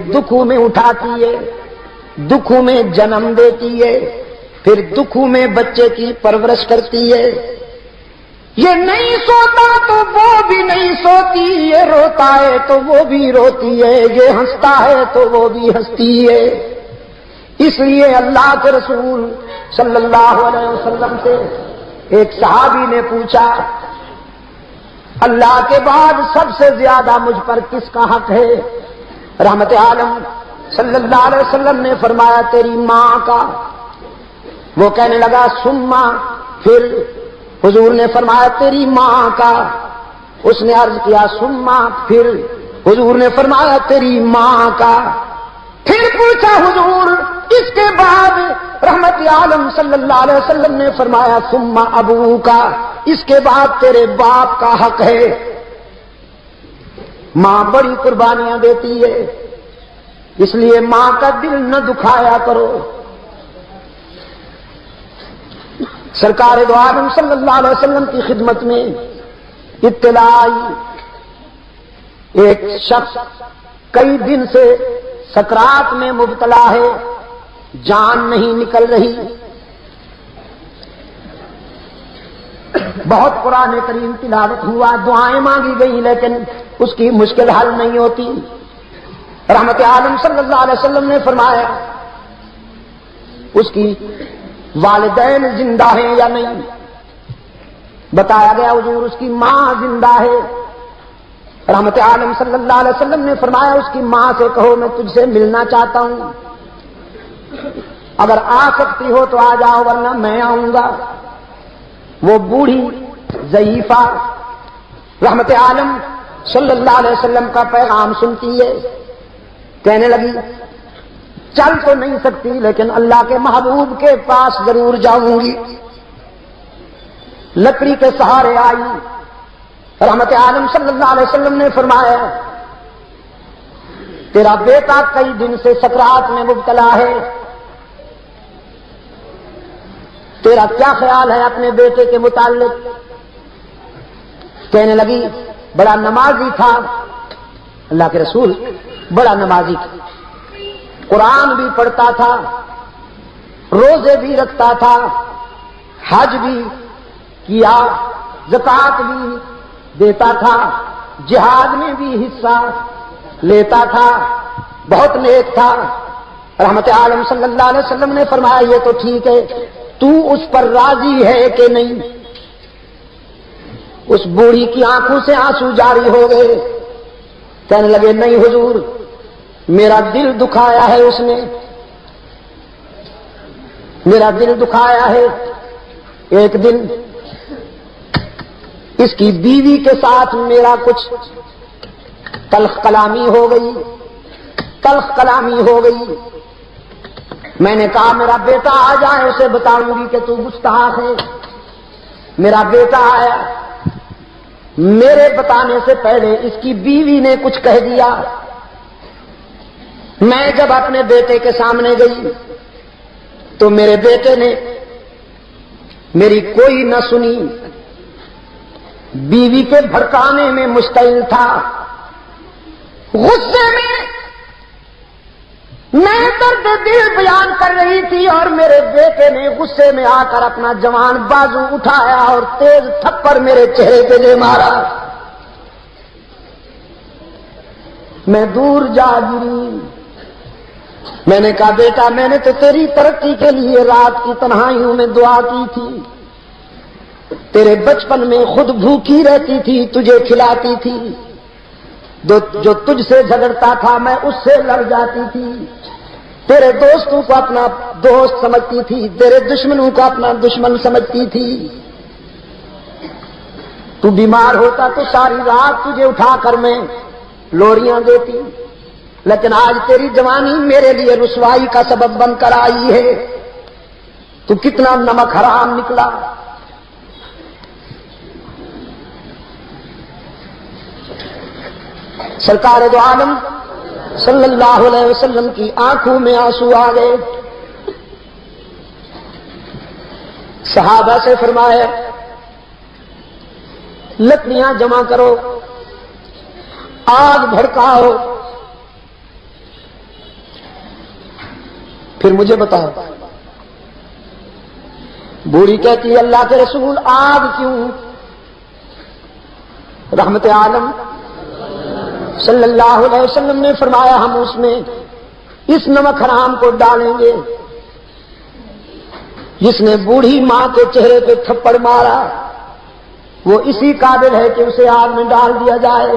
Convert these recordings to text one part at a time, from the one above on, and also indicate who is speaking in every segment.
Speaker 1: دکھوں میں اٹھاتی ہے، دکھوں میں جنم دیتی ہے، پھر دکھوں میں بچے کی پرورش کرتی ہے۔ یہ نہیں سوتا تو وہ بھی نہیں سوتی، یہ روتا ہے تو وہ بھی روتی ہے، یہ ہنستا ہے تو وہ بھی ہنستی ہے۔ اس لیے اللہ کے رسول صلی اللہ علیہ وسلم سے ایک صحابی نے پوچھا، اللہ کے بعد سب سے زیادہ مجھ پر کس کا حق ہے؟ رحمت عالم صلی اللہ علیہ وسلم نے فرمایا تیری ماں کا۔ وہ کہنے لگا سما، پھر حضور نے فرمایا تیری ماں کا۔ اس نے عرض کیا سما، پھر حضور نے فرمایا تیری ماں کا۔ پھر پوچھا حضور اس کے بعد؟ رحمت عالم صلی اللہ علیہ وسلم نے فرمایا سما ابو کا، اس کے بعد تیرے باپ کا حق ہے۔ ماں بڑی قربانیاں دیتی ہے، اس لیے ماں کا دل نہ دکھایا کرو۔ سرکار دو عالم صلی اللہ علیہ وسلم کی خدمت میں اطلاع آئی، ایک شخص کئی دن سے سکرات میں مبتلا ہے، جان نہیں نکل رہی، بہت قرآن کریم تلاوت ہوا، دعائیں مانگی گئی، لیکن اس کی مشکل حل نہیں ہوتی۔ رحمت عالم صلی اللہ علیہ وسلم نے فرمایا اس کی والدین زندہ ہیں یا نہیں؟ بتایا گیا حضور اس کی ماں زندہ ہے۔ رحمت عالم صلی اللہ علیہ وسلم نے فرمایا اس کی ماں سے کہو میں تجھ سے ملنا چاہتا ہوں، اگر آ سکتی ہو تو آ جاؤ ورنہ میں آؤں گا۔ وہ بوڑھی ضعیفہ رحمت عالم صلی اللہ علیہ وسلم کا پیغام سنتی ہے، کہنے لگی چل تو نہیں سکتی لیکن اللہ کے محبوب کے پاس ضرور جاؤں گی۔ لکڑی کے سہارے آئی، رحمت عالم صلی اللہ علیہ وسلم نے فرمایا تیرا بیٹا کئی دن سے سکرات میں مبتلا ہے، تیرا کیا خیال ہے اپنے بیٹے کے متعلق؟ کہنے لگی بڑا نمازی تھا، اللہ کے رسول بڑا نمازی تھا، قرآن بھی پڑھتا تھا، روزے بھی رکھتا تھا، حج بھی کیا، زکوٰۃ بھی دیتا تھا، جہاد میں بھی حصہ لیتا تھا، بہت نیک تھا۔ رحمت عالم صلی اللہ علیہ وسلم نے فرمایا یہ تو ٹھیک ہے، تو اس پر راضی ہے کہ نہیں؟ اس بوڑھی کی آنکھوں سے آنسو جاری ہو گئے، کہنے لگے نہیں حضور میرا دل دکھایا ہے، اس نے میرا دل دکھایا ہے۔ ایک دن اس کی بیوی کے ساتھ میرا کچھ تلخ کلامی ہو گئی، تلخ کلامی ہو گئی۔ میں نے کہا میرا بیٹا آ جائے اسے بتاؤں گی کہ تو گستاخ ہے۔ میرا بیٹا آیا، میرے بتانے سے پہلے اس کی بیوی نے کچھ کہہ دیا۔ میں جب اپنے بیٹے کے سامنے گئی تو میرے بیٹے نے میری کوئی نہ سنی، بیوی کے بھڑکانے میں مشتعل تھا، غصے میں میں درد دل بیان کر رہی تھی اور میرے بیٹے نے غصے میں آ کر اپنا جوان بازو اٹھایا اور تیز تھپڑ میرے چہرے پہ دے مارا۔ میں دور جا گری، میں نے کہا بیٹا میں نے تو تیری ترقی کے لیے رات کی تنہائیوں میں دعا کی تھی، تیرے بچپن میں خود بھوکی رہتی تھی، تجھے کھلاتی تھی، جو تجھ سے جھگڑتا تھا میں اس سے لڑ جاتی تھی، تیرے دوستوں کو اپنا دوست سمجھتی تھی، تیرے دشمنوں کو اپنا دشمن سمجھتی تھی، تو بیمار ہوتا تو ساری رات تجھے اٹھا کر میں لوریاں دیتی، لیکن آج تیری جوانی میرے لیے رسوائی کا سبب بن کر آئی ہے، تو کتنا نمک حرام نکلا۔ سرکار دو عالم صلی اللہ علیہ وسلم کی آنکھوں میں آنسو آ گئے۔ صحابہ سے فرمایا لکڑیاں جمع کرو، آگ بھڑکاؤ، پھر مجھے بتاؤ. بوڑھی کہتی ہے اللہ کے رسول آگ کیوں؟ رحمت عالم صلی اللہ علیہ وسلم نے فرمایا ہم اس میں اس نمک حرام کو ڈالیں گے. جس نے بوڑھی ماں کے چہرے پہ تھپڑ مارا وہ اسی قابل ہے کہ اسے آگ میں ڈال دیا جائے.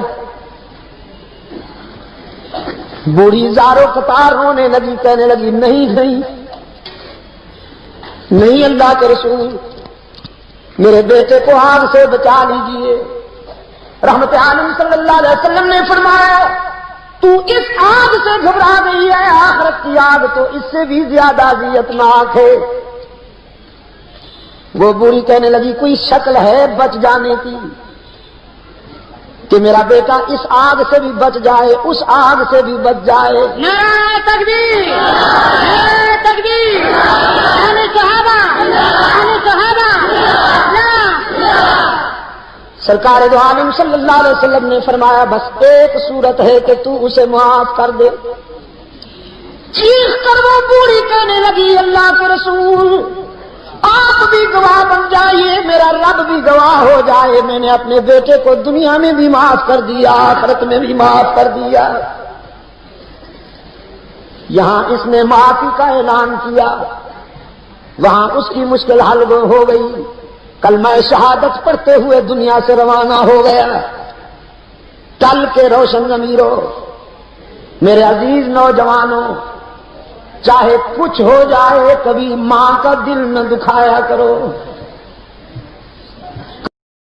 Speaker 1: بوڑھی زاروں قطار رونے لگی، کہنے لگی نہیں نہیں نہیں اللہ کے رسول، میرے بیٹے کو آگ سے بچا لیجیے. رحمت عالم صلی اللہ علیہ وسلم نے فرمایا تو اس آگ سے گھبرا گئی ہے، آخرت کی آگ تو اس سے بھی زیادہ اذیتناک ہے. وہ بوڑھی کہنے لگی کوئی شکل ہے بچ جانے کی کہ میرا بیٹا اس آگ سے بھی بچ جائے، اس آگ سے بھی بچ جائے.
Speaker 2: نعرہ تکبیر، نعرہ تکبیر، آنے صحابہ، آنے صحابہ.
Speaker 1: سرکار دو عالم صلی اللہ علیہ وسلم نے فرمایا بس ایک صورت ہے کہ تو اسے معاف کر دے. چیخ کر وہ بوڑھی کہنے لگی اللہ کے رسول آپ بھی گواہ بن جائیے، میرا رب بھی گواہ ہو جائے، میں نے اپنے بیٹے کو دنیا میں بھی معاف کر دیا، آخرت میں بھی معاف کر دیا. یہاں اس نے معافی کا اعلان کیا، وہاں اس کی مشکل حل ہو گئی. کلمہ شہادت پڑھتے ہوئے دنیا سے روانہ ہو گیا. ٹل کے روشن ضمیروں، میرے عزیز نوجوانوں، چاہے کچھ ہو جائے کبھی ماں کا دل نہ دکھایا کرو.